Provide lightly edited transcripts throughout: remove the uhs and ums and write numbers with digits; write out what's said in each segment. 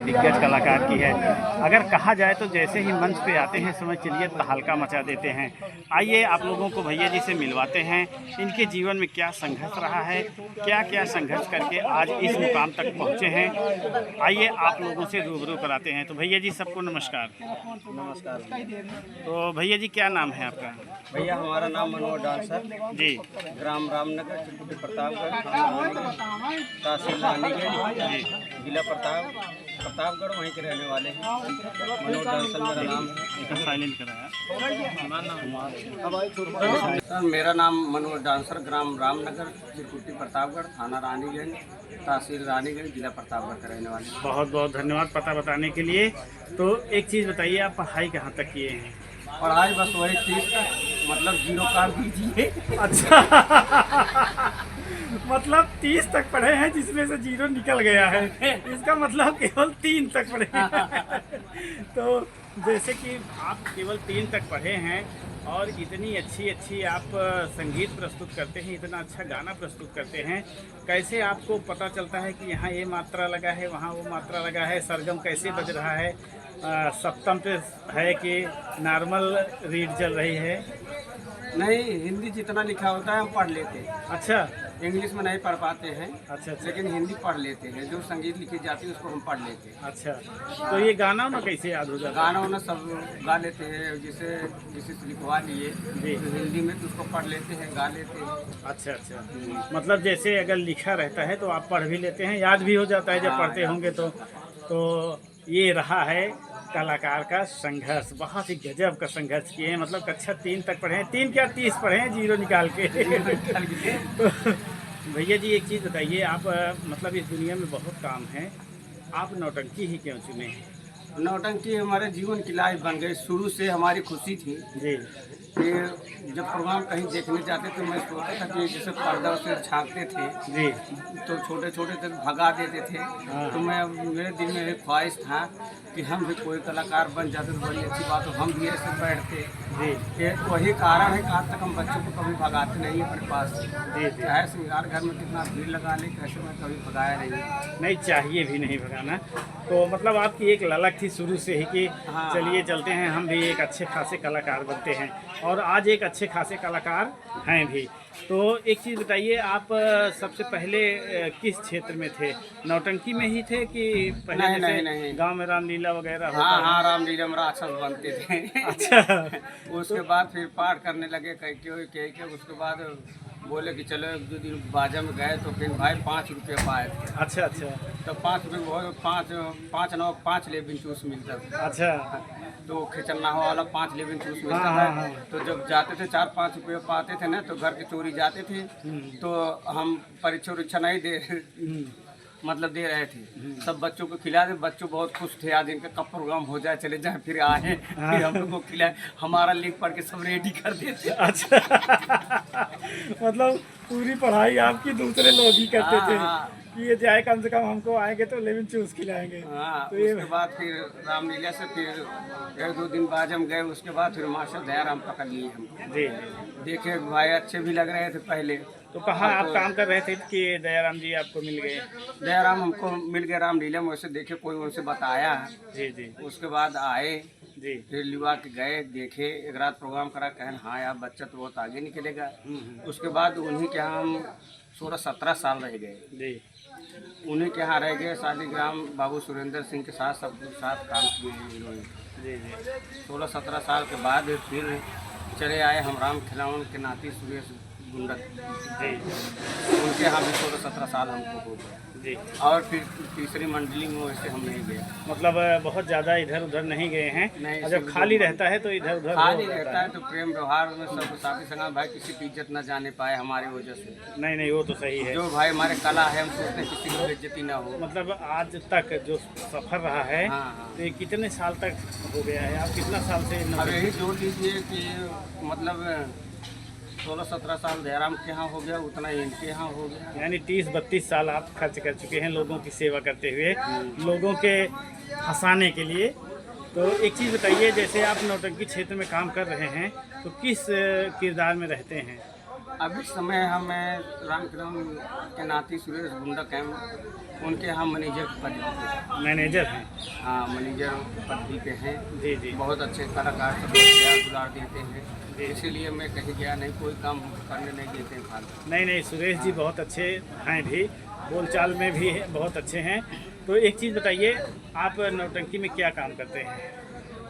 दिग्गज कलाकार की है। अगर कहा जाए तो जैसे ही मंच पे आते हैं समझ चलिए तहलका मचा देते हैं। आइए आप लोगों को भैया जी से मिलवाते हैं, इनके जीवन में क्या संघर्ष रहा है, क्या क्या संघर्ष करके आज इस मुकाम तक पहुँचे हैं। आइए आप लोगों से रूबरू कराते हैं। तो भैया जी सबको नमस्कार। नमस्कार। तो भैया जी क्या नाम है आपका? भैया हमारा नाम मनोहर डांसर, जी ग्राम रामनगर, चित्रकूट प्रतापगढ़, तहसील रानीगंज, जिला प्रतापगढ़, वहीं के रहने वाले हैं। मनोहर डांसर मेरा नाम है। साइलेंट कराया। सर मेरा नाम मनोहर डांसर, ग्राम रामनगर, चित्रकूट प्रतापगढ़, थाना रानीगंज, तहसील रानीगंज, जिला प्रतापगढ़ के रहने वाले हैं। बहुत बहुत धन्यवाद पता बताने के लिए। तो एक चीज़ बताइए, आप पढ़ाई कहाँ तक किए हैं? पढ़ाई बस वही 30 तक, मतलब 0 काट दीजिए। अच्छा मतलब 30 तक पढ़े हैं जिसमें से 0 निकल गया है, इसका मतलब केवल 3 तक पढ़े हैं। तो जैसे कि आप केवल 3 तक पढ़े हैं और इतनी अच्छी आप संगीत प्रस्तुत करते हैं, इतना अच्छा गाना प्रस्तुत करते हैं, कैसे आपको पता चलता है कि यहाँ ये मात्रा लगा है, वहाँ वो मात्रा लगा है, सरगम कैसे बज रहा है, सप्तम पे है कि नॉर्मल रीड चल रही है? नहीं, हिंदी जितना लिखा होता है हम पढ़ लेते हैं। अच्छा इंग्लिश में नहीं पढ़ पाते हैं, अच्छा अच्छा लेकिन हिंदी पढ़ लेते हैं। जो संगीत लिखी जाती है उसको हम पढ़ लेते हैं। अच्छा। तो ये गाना ना कैसे याद हो जाता है? गाना वाना सब गा लेते हैं, जिसे किसी से लिखवा लिए जी। तो हिंदी में तो उसको पढ़ लेते हैं, गा लेते हैं। अच्छा अच्छा। मतलब जैसे अगर लिखा रहता है तो आप पढ़ भी लेते हैं, याद भी हो जाता है जब हाँ, पढ़ते होंगे तो ये रहा है कलाकार का संघर्ष। बहुत ही गजब का संघर्ष किए हैं। मतलब कक्षा 3 तक पढ़े हैं, 3 क्या 30 पढ़े हैं 0 निकाल के। तो भैया जी एक चीज़ बताइए, आप मतलब इस दुनिया में बहुत काम है, आप नौटंकी ही क्यों चुने हैं? नौटंकी हमारे जीवन की लाइफ बन गई। शुरू से हमारी खुशी थी जी कि जब प्रोग्राम कहीं देखने जाते तो मैं सोचता था कि जैसे पर्दा से झांकते थे जी तो छोटे छोटे तक भगा देते थे। हाँ। तो मैं मेरे दिल में एक ख्वाहिश था कि हम भी कोई कलाकार बन जाते तो बड़ी अच्छी बात हो, हम भी ऐसे बैठते। जी ये वही कारण है कि आज तक हम बच्चों को कभी भगाते नहीं अपने पास से। जी जी। चाहे श्रृंगार घर में कितना भीड़ लगा ले, कैसे मैं कभी भगाया नहीं। नहीं चाहिए भी नहीं भगाना। तो मतलब आपकी एक ललक थी शुरू से ही कि हाँ। चलिए चलते हैं हम भी एक अच्छे खासे कलाकार बनते हैं, और आज एक अच्छे खासे कलाकार हैं भी। तो एक चीज़ बताइए, आप सबसे पहले किस क्षेत्र में थे? नौटंकी में ही थे कि पहले नहीं, जैसे नहीं। गांव में रामलीला वगैरह होता हाँ है? हाँ, रामलीला में राक्षस बनते थे। अच्छा उसके बाद फिर पाठ करने लगे कह के उसके बाद बोले कि चलो एक दो दिन बाजा में गए तो फिर भाई 5 रुपये पाए थे। अच्छा अच्छा तो 5 रुपये बहुत, 5 लेबिन चूस मिलता था। अच्छा। तो खिचन्ना वाला 5 लेबिन चूस मिलता हाँ, था। हाँ, हाँ। तो जब जाते थे 4-5 रुपये पाते थे ना, तो घर की चोरी जाते थे। तो हम परीक्षा उरीक्षा नहीं दे मतलब दे रहे थे, सब बच्चों को खिला दे। बच्चों बहुत खुश थे, आज इनका कब प्रोग्राम हो जाए, चले जाए, फिर आए, फिर हम लोग को खिलाए। हमारा लिख पढ़ के सब रेडी कर देते। अच्छा मतलब पूरी पढ़ाई आपकी दूसरे लोग ही करते थे हाँ। कि ये जाए, कम से कम हमको आएंगे तो लेमन चूस खिलाएंगे। हाँ, तो ये उसके बाद फिर रामलीला से फिर 1-2 दिन बाद हम गए। उसके बाद फिर मास्टर दयाराम पकड़ लिए हमको। जी देखे भाई अच्छे भी लग रहे थे पहले। तो कहाँ आप काम कर रहे थे कि दयाराम जी आपको मिल गए? दयाराम हमको मिल गए रामलीला में, वैसे देखे कोई उनसे बताया। जी जी उसके बाद आए, जी। फिर लिवा के गए, देखे, एक रात प्रोग्राम करा, कहें हाँ यार बच्चा तो बहुत आगे निकलेगा। उसके बाद उन्हीं के यहाँ हम 16-17 साल रह गए। जी उन्हीं के यहाँ रह गए। शालीग्राम बाबू सुरेंद्र सिंह के साथ सबके साथ काम किए हैं इन्होंने। जी जी 16-17 साल के बाद फिर चले आए हम राम खिलावन के नाती सुरेश गुंडक। जी उनके यहाँ भी 16-17 साल हमको हो गया। जी। और फिर तीसरी मंडली में वैसे हम नहीं गए। मतलब बहुत ज़्यादा इधर उधर नहीं गए हैं, नहीं, और जब सब खाली लोग- रहता है तो इधर उधर खाली हो जाता रहता है तो प्रेम व्यवहार में सब साथी संगा भाई किसी की इज्जत न जाने पाए हमारी वजह से। नहीं नहीं वो तो सही है। जो भाई हमारे कला है, हम सोचते हैं किसी की बेइज्जती ना हो। मतलब आज तक जो सफ़र रहा है, हाँ, हाँ। तो ये कितने साल तक हो गया है? आप कितना साल से अब यही जोड़ लीजिए कि मतलब 16-17 साल दयाराम के यहाँ हो गया, उतना ही इनके यहाँ हो गया। यानी 30-32 साल आप खर्च कर चुके हैं लोगों की सेवा करते हुए, लोगों के हंसाने के लिए। तो एक चीज़ बताइए, जैसे आप नौटंकी क्षेत्र में काम कर रहे हैं तो किस किरदार में रहते हैं? अभी समय हमें रामकृष्ण के नाती सुरेश गुंडा कैंप उनके यहाँ मैनेजर पद पे। मैनेजर हैं? हाँ, मैनेजर पदवी पे हैं। जी जी। बहुत अच्छे कलाकार सब प्यार दुलार देते हैं, इसीलिए मैं कहीं गया नहीं, कोई काम करने नहीं देते हैं फालतू। नहीं नहीं, सुरेश जी बहुत अच्छे हैं भी, बोलचाल में भी बहुत अच्छे हैं। तो एक चीज़ बताइए, आप नौटंकी में क्या काम करते हैं?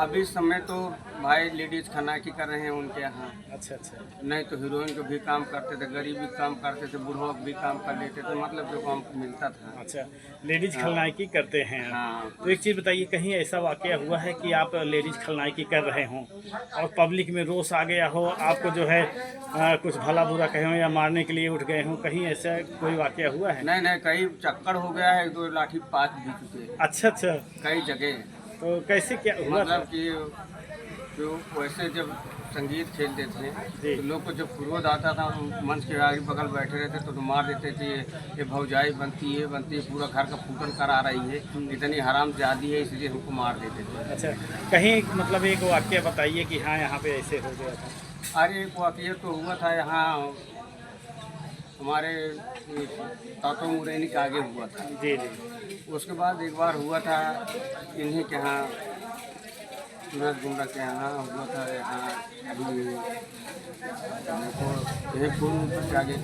अभी समय तो भाई लेडीज खाना की कर रहे हैं उनके यहाँ। अच्छा अच्छा। नहीं तो हीरोइन को भी काम करते थे, गरीब भी काम करते थे, बूढ़ों को भी काम कर लेते थे, मतलब जो काम मिलता था। अच्छा, लेडीज खलनायकी करते हैं। हाँ। तो एक चीज़ बताइए, कहीं ऐसा वाक़या हुआ है कि आप लेडीज खलनायकी कर रहे हों और पब्लिक में रोष आ गया हो, आपको जो है कुछ भला बुरा कहे हों या मारने के लिए उठ गए हों, कहीं ऐसा कोई वाक़या हुआ है? नहीं नहीं, कई चक्कर हो गया है, 2 लाठी 5 भी चुके हैं अच्छा अच्छा। कई जगह। तो कैसे क्या हुआ था? मतलब कि जो वैसे जब संगीत खेलते थे जी। तो लोग को जब क्रोध आता था, मंच के आगे बगल बैठे रहते तो मार देते थे, ये भौजाई बनती है पूरा घर का फूटन करा रही है, इतनी हराम जादी है, इसलिए हमको मार देते थे। अच्छा, कहीं मतलब एक वाक़या बताइए कि हाँ यहाँ पे ऐसे हो गया था। अरे एक वाक़या तो हुआ था यहाँ हमारे तातो मुरैनी के आगे हुआ था। जी जी। उसके बाद एक बार हुआ था इन्हीं के यहाँ, सूरज गुंडा के यहाँ हुआ था। यहाँ अभी एक फूल के आगे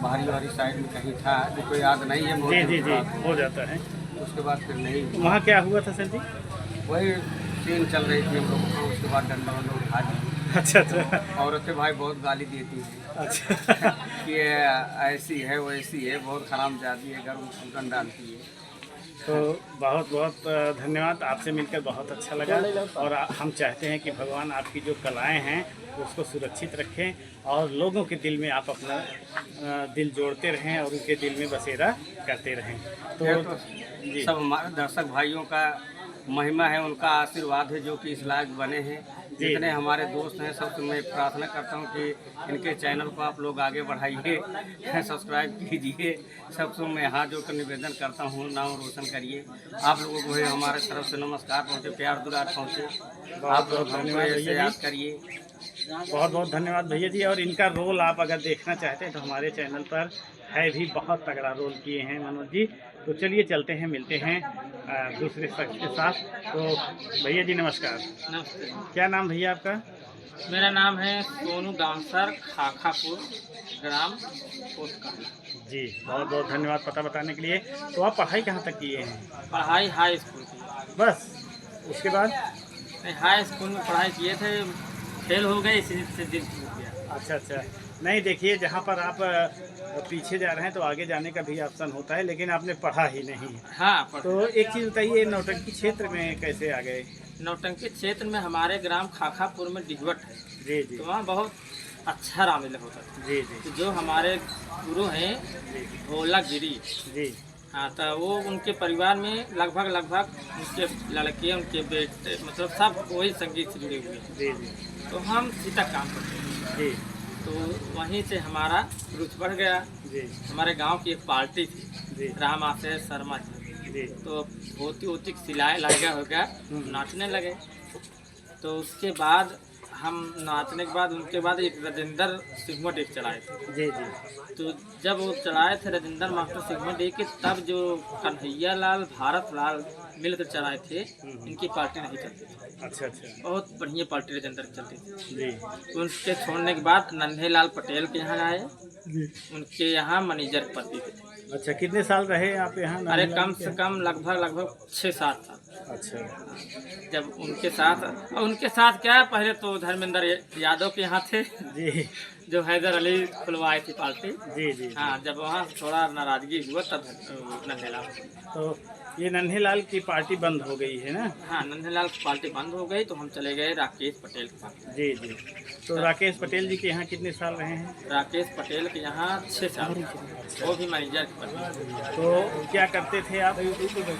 बाहरी वाली साइड में कहीं था, जो कोई याद नहीं है। जी जी जी, हो जाता है। उसके बाद फिर नहीं, वहाँ क्या हुआ था सर जी? वही सीन चल रही थी हम लोग को, उसके बाद डंडा वंडा उठा दी। अच्छा अच्छा। औरतें भाई बहुत गाली देती हैं अच्छा। कि ये ऐसी है वैसी है, बहुत खराब जाती है, घर में फूटन डालती है। तो बहुत बहुत धन्यवाद, आपसे मिलकर बहुत अच्छा लगा। और हम चाहते हैं कि भगवान आपकी जो कलाएं हैं उसको सुरक्षित रखें और लोगों के दिल में आप अपना दिल जोड़ते रहें और उनके दिल में बसेरा करते रहें। तो जी, सब हमारे दर्शक भाइयों का महिमा है, उनका आशीर्वाद है जो कि इस लायक बने हैं। जितने हमारे दोस्त हैं सबसे मैं प्रार्थना करता हूं कि इनके चैनल को आप लोग आगे बढ़ाइए, सब्सक्राइब कीजिए। सबसे मैं हाथ जोड़कर निवेदन करता हूं, नाम रोशन करिए। आप लोगों को भी हमारे तरफ से नमस्कार पहुंचे, प्यार दुलार पहुंचे। आप लोग हमको ऐसे याद करिए। बहुत बहुत धन्यवाद भैया जी। और इनका रोल आप अगर देखना चाहते हैं तो हमारे चैनल पर है, भी बहुत तगड़ा रोल किए हैं मनोज जी। तो चलिए चलते हैं, मिलते हैं दूसरे शख्स के साथ। तो भैया जी नमस्कार। नमस्ते, क्या नाम भैया आपका? मेरा नाम है सोनू दामसर, खाखापुर ग्राम कोटका। जी बहुत बहुत धन्यवाद पता बताने के लिए। तो आप पढ़ाई कहाँ तक किए हैं? पढ़ाई हाई स्कूल की। बस उसके बाद? नहीं, हाई स्कूल में पढ़ाई किए थे, फेल हो गए, इसी से दिल टूट गया। अच्छा अच्छा। नहीं देखिए, जहाँ पर आप पीछे जा रहे हैं तो आगे जाने का भी ऑप्शन होता है, लेकिन आपने पढ़ा ही नहीं। हाँ, तो एक चीज़ बताइए, नौटंकी क्षेत्र में कैसे आ गए? नौटंकी क्षेत्र में हमारे ग्राम खाखापुर में डिगवट है। जी जी तो वहाँ बहुत अच्छा रामलीला होता है। जी जी तो जो हमारे गुरु हैं भोला गिरी, जी हाँ, तो वो उनके परिवार में लगभग उनके लड़के, उनके बेटे, मतलब सब वही संगीत से जुड़े हुए हैं। जी जी तो हम इसी तक काम करते हैं। जी तो वहीं से हमारा रुचि बढ़ गया। जी हमारे गांव की एक पार्टी थी, जी राम आशय शर्मा जी। जी तो धोती वोती सिलाए लगे हो गया, नाचने लगे। तो उसके बाद हम नाचने के बाद उनके बाद एक राजेंद्र सिंह डे चलाए थे। जी जी तो जब वो चलाए थे राजेंद्र मास्टर सिंह डे के, तब जो कन्हैया लाल भारत लाल मिलकर चलाए थे, इनकी पार्टी नहीं चलती थी। अच्छा अच्छा। बहुत बढ़िया पार्टी राजेंद्र की चलती थी। जी तो उनके छोड़ने के बाद नन्हे लाल पटेल के यहाँ आए, जी। उनके यहाँ मैनेजर पदवी पे थे। अच्छा, कितने साल रहे आप यहाँ? अरे कम से कम लगभग 6-7 साल। अच्छा जब उनके साथ क्या, पहले तो धर्मेंद्र यादव के यहाँ थे, जी जो हैदर अली खुलवाई थी पार्टी। जी जी। हाँ, जब वहाँ थोड़ा नाराजगी हुआ तब नन्हेलाल। तो ये नन्हेलाल की पार्टी बंद हो गई है ना? हाँ, नन्हेलाल की पार्टी बंद हो गई तो हम चले गए राकेश पटेल के पास। जी जी। तो राकेश पटेल जी के यहाँ कितने साल रहे हैं? राकेश पटेल के यहाँ 6 साल, वो भी मैनेजर के पद। तो क्या करते थे आप?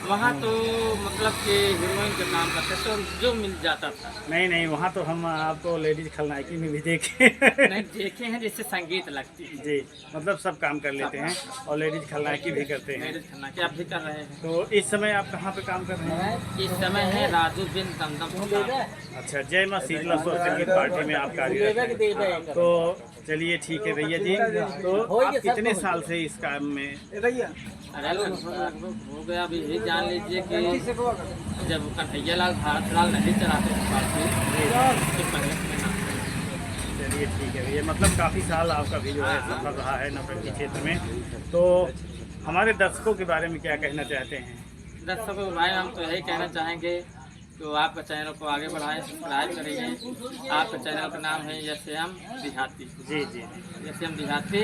वहाँ तो मतलब कि हीरोइन का काम करते थे, तो जो मिल जाता था। नहीं नहीं, वहाँ तो हम आपको लेडीज खलनायकी में भी देखे। नहीं देखे हैं, जिससे संगीत लगती है। जी, मतलब सब काम कर लेते हैं और लेडीज खलनायकी भी करते हैं। लेडीज खाना क्या भी कर रहे हैं। तो इस इस समय आप कहाँ पे काम कर रहे हैं? इस समय है राजू बिन दमदम। अच्छा, जय माँ शीतला स्वास्थ्य संगीत पार्टी में आप कार्यरत हैं। तो चलिए ठीक है भैया जी, तो आप कितने साल से इस काम में? अरे लगभग हो गया, अभी ये जान लीजिए कि जब कन्हैया लाल भारत लाल नहीं चलाते थे पार्टी, उसके पहले से नाम। चलिए ठीक है भैया, मतलब काफ़ी साल आपका भी जो है सफर रहा है नौटंकी क्षेत्र में। तो हमारे दर्शकों के बारे में क्या कहना चाहते हैं? दर्शकों भाई हम तो यही कहना चाहेंगे तो आपका चैनल को आगे बढ़ाएं, सब्सक्राइब करिए। आपका चैनल का नाम है एसएम देहाती। जी जी एसएम देहाती।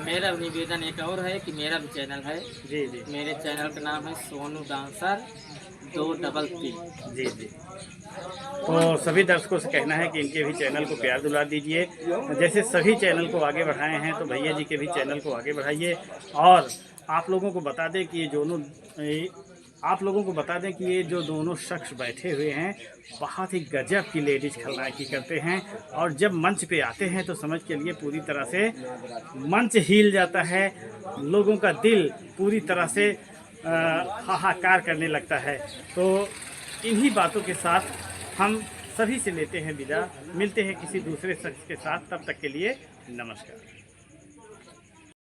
मेरा निवेदन एक और है कि मेरा भी चैनल है। जी जी मेरे चैनल का नाम है सोनू डांसर 233। जी जी। तो सभी दर्शकों से कहना है कि इनके भी चैनल को प्यार दुला दीजिए। जैसे सभी चैनल को आगे बढ़ाए हैं तो भैया जी के भी चैनल को आगे बढ़ाइए। और आप लोगों को बता दें कि ये जो दोनों शख्स बैठे हुए हैं बहुत ही गजब की लेडीज खलनायकी करते हैं। और जब मंच पे आते हैं तो समझ के लिए पूरी तरह से मंच हिल जाता है, लोगों का दिल पूरी तरह से हाहाकार करने लगता है। तो इन्हीं बातों के साथ हम सभी से लेते हैं विदा, मिलते हैं किसी दूसरे शख्स के साथ, तब तक के लिए नमस्कार।